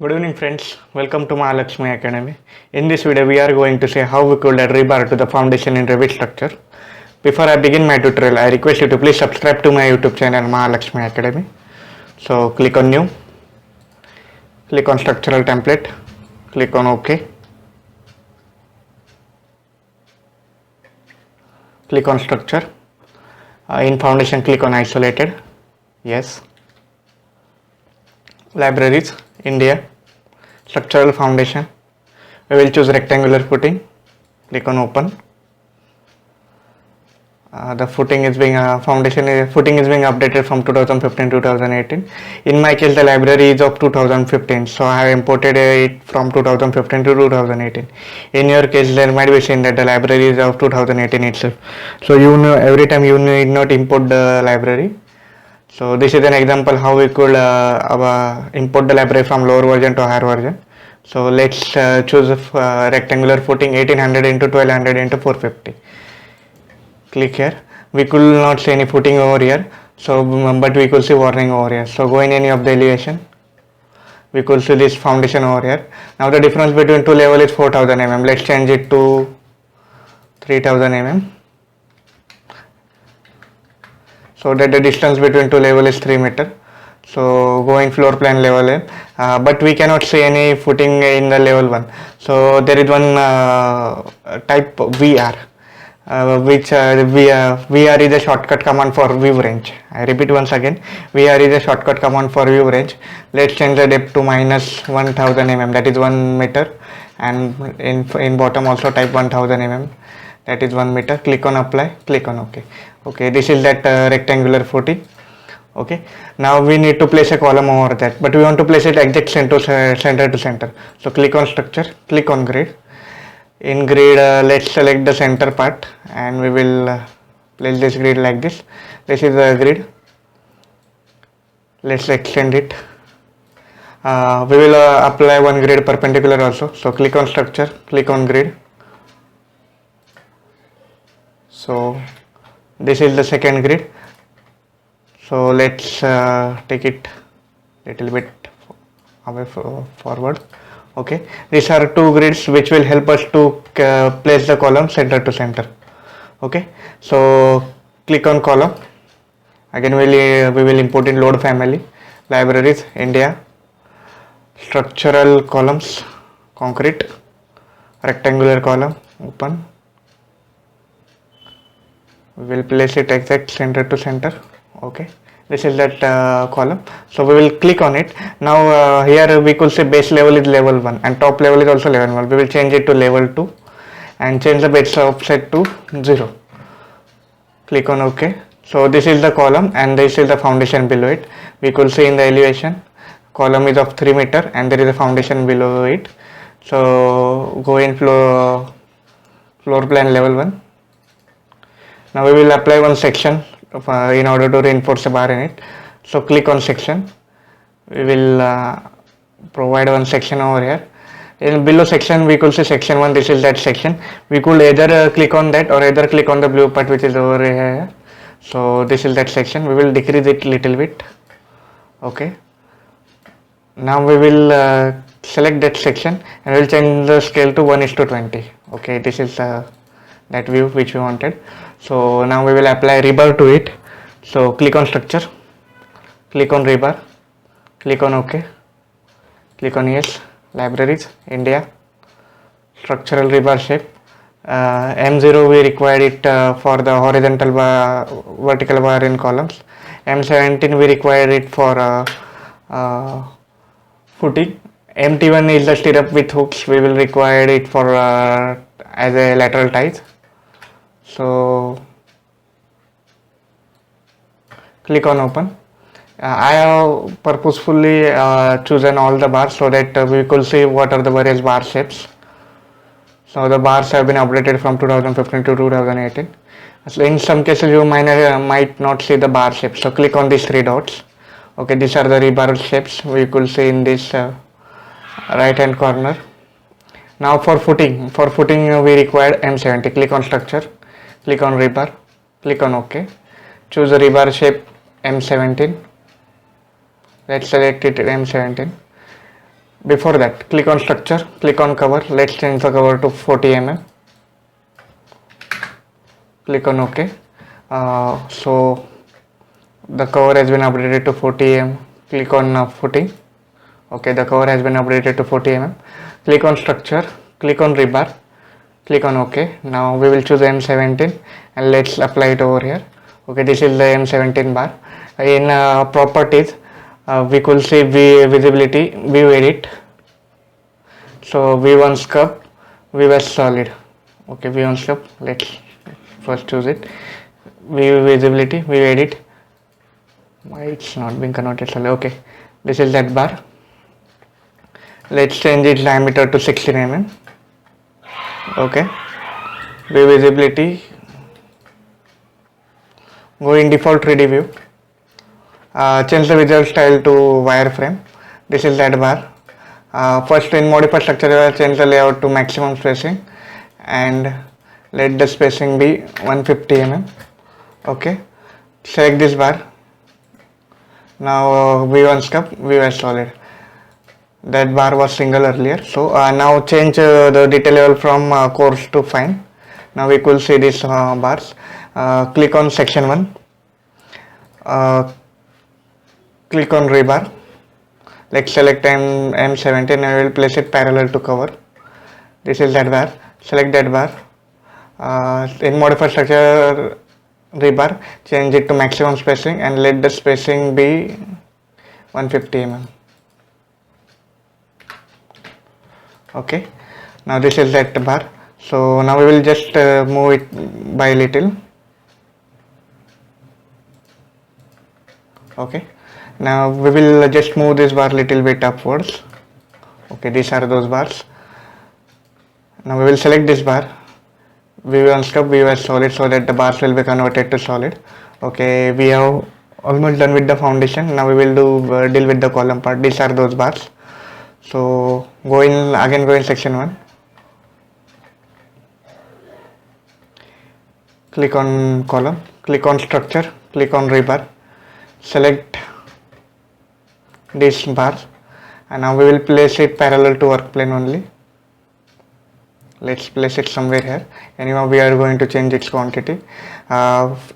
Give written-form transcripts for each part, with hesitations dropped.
Good evening friends, welcome to Mahalakshmi Academy. In this video we are going to see how we could add rebar to the foundation in Revit structure. Before I begin my tutorial, I request you to please subscribe to my YouTube channel Mahalakshmi Academy. So click on new, click on structural template, click on OK, click on structure. In foundation click on isolated, yes. Libraries, India, structural foundation. We will choose rectangular footing, click on open. The footing is being footing is being updated from 2015 to 2018. In my case, the library is of 2015, so I have imported it from 2015 to 2018. In your case, there might be seen that the library is of 2018 itself. So you know, every time you need not import the library. So this is an example how we could import the library from lower version to higher version. So let's choose rectangular footing 1800 into 1200 into 450. Click here. We could not see any footing over here, so but we could see warning over here. So go in any of the elevation, we could see this foundation over here. Now the difference between two level is 4000 mm. Let's change it to 3000 mm, so that the distance between two level is 3 meter. So go in floor plan level, but we cannot see any footing in the level 1. So there is one type VR, which VR is a shortcut command for view range. I repeat once again, VR is a shortcut command for view range. Let's change the depth to minus 1000 mm, that is 1 meter, and in bottom also type 1000 mm, that is 1 meter. Click on apply, click on OK. Okay, this is that rectangular footing. Okay, now we need to place a column over that, but we want to place it exact center to center. So click on structure, click on grid. In grid, let's select the center part, and we will place this grid like this. This is the grid. Let's extend it. We will apply one grid perpendicular also. So click on structure, click on grid. So this is the second grid. So let's take it little bit away forward. Okay, these are two grids which will help us to place the column center to center. Okay, so click on column. Again we will import in load family, libraries, India, structural columns, concrete, rectangular column, open. We will place it exact center to center. Okay, this is that column. So we will click on it. Now here we could say base level is level 1 and top level is also level 1. We will change it to level 2 and change the base offset to 0. Click on OK. So this is the column and this is the foundation below it. We could see in the elevation, column is of 3 meter and there is a foundation below it. So go in floor plan level 1. Now we will apply one section in order to reinforce a bar in it. So click on section. We will provide one section over here. In below section we could say section 1. This is that section. We could either click on that or either click on the blue part which is over here. So this is that section. We will decrease it little bit. Okay. Now we will select that section and we will change the scale to 1:20. Okay, this is that view which we wanted. So now we will apply rebar to it. So click on structure, click on rebar, click on OK, click on yes, libraries, India, structural rebar shape. M0 we required it for the horizontal bar, vertical bar in columns. M17 we required it for footing. MT1 is the stirrup with hooks. We will require it for as a lateral ties. So click on open. I have purposefully chosen all the bars so that we could see what are the various bar shapes. So the bars have been updated from 2015 to 2018. So in some cases you might not see the bar shapes. So click on these 3 dots. Okay, these are the rebar shapes we could see in this right hand corner. Now for footing we require M70. Click on structure, click on rebar, click on OK. Choose the rebar shape M17. Let's select it M17. Before that, click on structure, click on cover. Let's change the cover to 40 mm. Click on OK. So the cover has been updated to 40 mm. Click on footing. Okay, the cover has been updated to 40 mm. Click on structure, click on rebar, click on OK. Now we will choose M17 and let's apply it over here. Okay, this is the M17 bar. In properties, we could see visibility, view edit. So V1 scope, V solid. Okay, V1 scope. Let's first choose it. View visibility, view edit. Why it's not being converted solid? Okay, this is that bar. Let's change its diameter to 16 mm. Okay, view visibility. Go in default 3D view. Change the visual style to wireframe. This is that bar. First in modify structure, change the layout to maximum spacing and let the spacing be 150 mm. Okay, select this bar. Now V1 scope, V solid. That bar was single earlier. So now change the detail level from coarse to fine. Now we could see these bars. Click on section 1. Click on rebar. Let's select M17 and I will place it parallel to cover. This is that bar. Select that bar. In modify structure rebar, change it to maximum spacing and let the spacing be 150 mm. Okay, now this is that bar. So now we will just move it by little. Okay, now we will just move this bar little bit upwards. Okay, these are those bars. Now we will select this bar, V1 scope, V solid, so that the bars will be converted to solid. Okay, we have almost done with the foundation. Now we will do deal with the column part. These are those bars. So go in section 1. Click on column, click on structure, click on rebar, select this bar and now we will place it parallel to work plane only. Let's place it somewhere here. Anyway, we are going to change its quantity.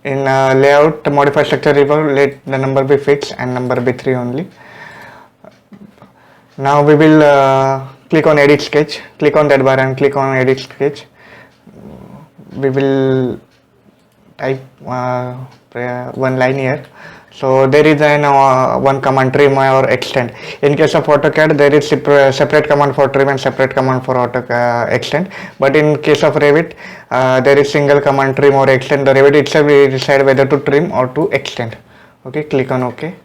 In layout, modify structure rebar, let the number be fixed and number be 3 only. Now we will click on edit sketch, click on that bar and click on edit sketch. We will type one line here. So there is one command, trim or extend. In case of AutoCAD, there is separate command for trim and separate command for extend. But in case of Revit, there is single command, trim or extend. The Revit itself will decide whether to trim or to extend. Okay, click on OK.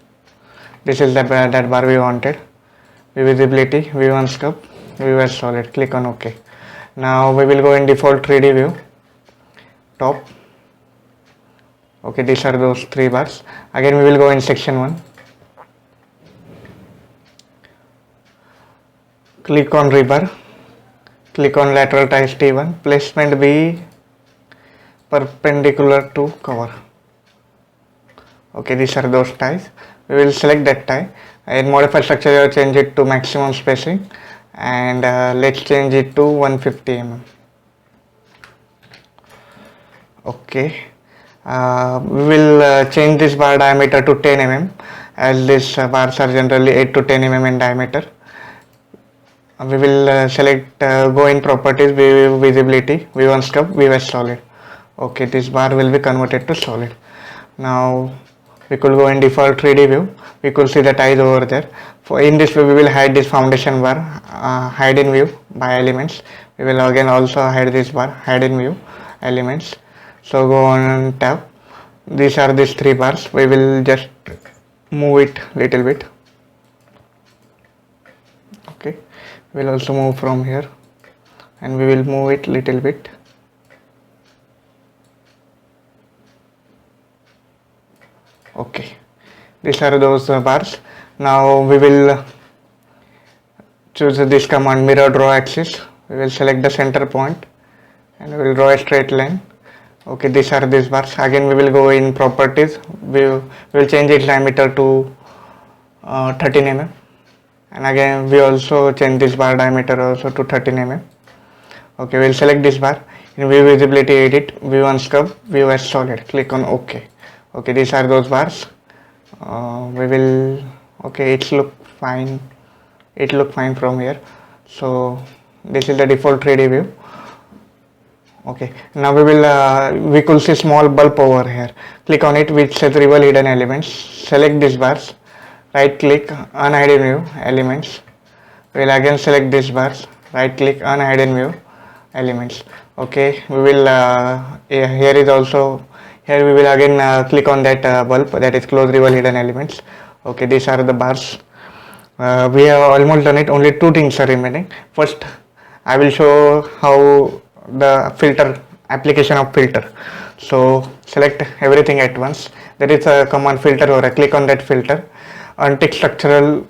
This is that bar we wanted. View visibility, V1 scope, V solid. Click on OK. Now we will go in default 3D view. Top. Okay, these are those 3 bars. Again we will go in section 1. Click on rebar. Click on lateral ties T1. Placement be perpendicular to cover. Okay, these are those ties. We will select that tie. In modify structure, change it to maximum spacing and let's change it to 150 mm. Okay. We will change this bar diameter to 10 mm as these bars are generally 8 to 10 mm in diameter. We will select go in properties, view visibility, V1 scope, V solid. Okay, this bar will be converted to solid. Now we could go in default 3D view. We could see the ties over there. In this way we will hide this foundation bar, hide in view by elements. We will again also hide this bar, hide in view elements. So go on tab. These are these 3 bars. We will just move it little bit. Okay, we will also move from here and we will move it little bit. Okay, these are those bars. Now we will choose this command, mirror draw axis. We will select the center point and we will draw a straight line. Okay, these are these bars. Again we will go in properties. We will change its diameter to 13 mm and again we also change this bar diameter also to 13 mm. Okay, we'll select this bar in view visibility, edit, view on scrub, view as solid, click on OK. Okay, these are those bars. We will, okay, it look fine from here. So this is the default 3D view. Okay, now we could see small bulb over here. Click on it which says reveal hidden elements. Select these bars, right click, unhidden view elements. We'll again select these bars, right click, unhidden view elements. Okay, we will here is also, here we will again click on that bulb, that is close reveal hidden elements. Okay, these are the bars. We have almost done it. Only two things are remaining. First, I will show how the filter application of filter. So select everything at once. There is a command filter, or click on that filter, untick structural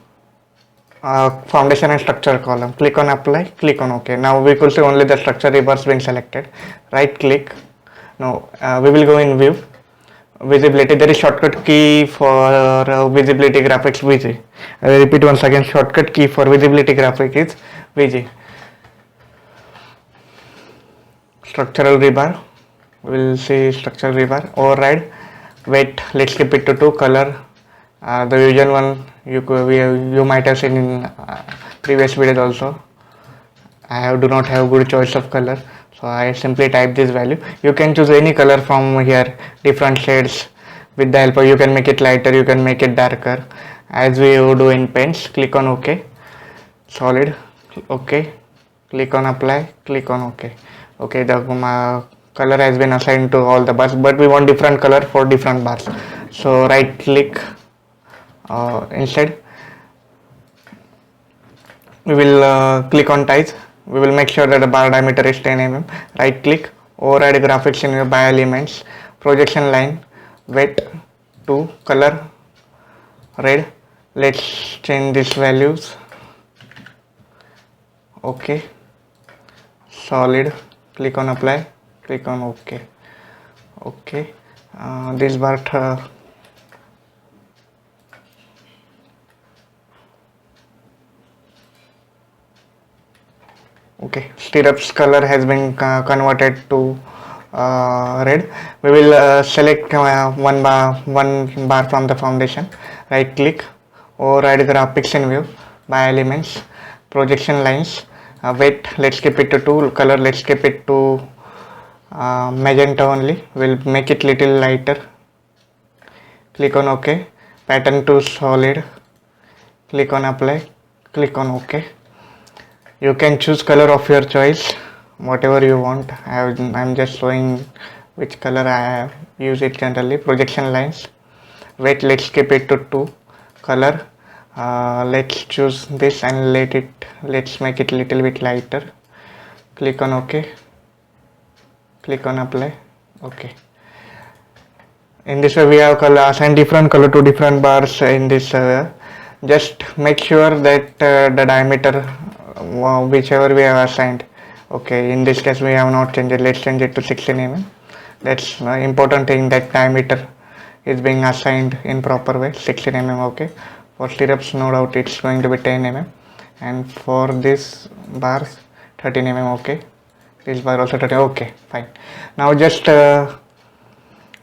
foundation and structure column, click on apply, click on OK. Now we could see only the structure rebars being selected. Right click. Now we will go in view visibility. There is shortcut key for visibility graphics VG. I will repeat once again, shortcut key for visibility graphic is VG. Structural rebar, we will see structural rebar, override, weight, let's keep it to 2, color, the usual one you might have seen in previous videos also. I do not have good choice of color, so I simply type this value. You can choose any color from here, different shades. With the help of, you can make it lighter, you can make it darker, as we do in paints. Click on OK, solid, OK, click on apply, click on OK. Okay, the color has been assigned to all the bars, but we want different color for different bars. So right click, instead we will click on ties. We will make sure that the bar diameter is 10 mm. Right click, override graphics in by elements, projection line, weight to color red. Let's change these values. Okay, solid, click on apply, click on OK. Okay, this bar okay, stirrups color has been converted to red. We will select one bar from the foundation. Right click, override graphics in view by elements, projection lines, weight, let's keep it to 2, color, let's keep it to magenta only. We'll make it little lighter. Click on OK, pattern to solid, click on apply, click on OK. You can choose color of your choice, whatever you want. I'm just showing which color I use it generally. Projection lines, weight, let's keep it to 2, color, let's choose this and let's make it little bit lighter. Click on OK, click on apply, OK. In this way we have assigned different color to different bars in this. Just make sure that the diameter whichever we have assigned. Okay, in this case we have not changed it. Let's change it to 16 mm. That's important thing, that diameter is being assigned in proper way, 16 mm. Okay, for stirrups no doubt it's going to be 10 mm, and for this bars 13 mm. Okay, this bar also 13. Okay, fine. Now just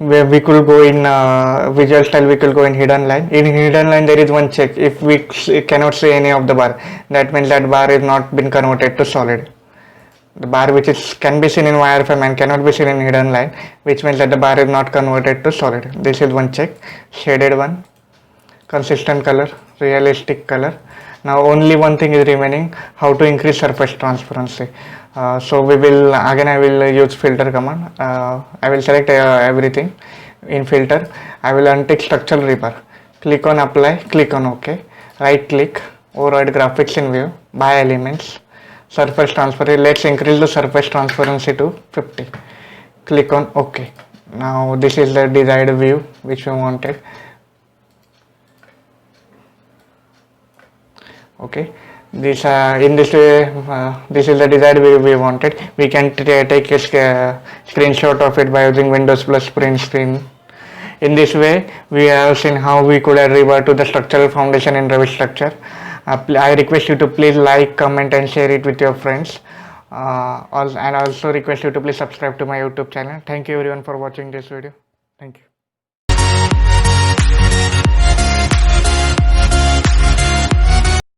where we could go in visual style, we could go in hidden line. In hidden line there is one check. If we cannot see any of the bar, that means that bar is not been converted to solid. The bar which is can be seen in wireframe and cannot be seen in hidden line, which means that the bar is not converted to solid. This is one check. Shaded one, consistent color, realistic color. Now only one thing is remaining, how to increase surface transparency. So we will again, I will use filter command. I will select everything in filter. I will untick structural rebar, click on apply, click on OK, right click, override graphics in view by elements, surface transparency, let's increase the surface transparency to 50, click on OK. Now this is the desired view which we wanted. Okay, this in this way this is the desired view we wanted. We can take a screenshot of it by using Windows plus print screen. In this way we have seen how we could add rebar to the structural foundation in Revit structure. I request you to please like, comment and share it with your friends. And also request you to please subscribe to my YouTube channel. Thank you everyone for watching this video. Thank you.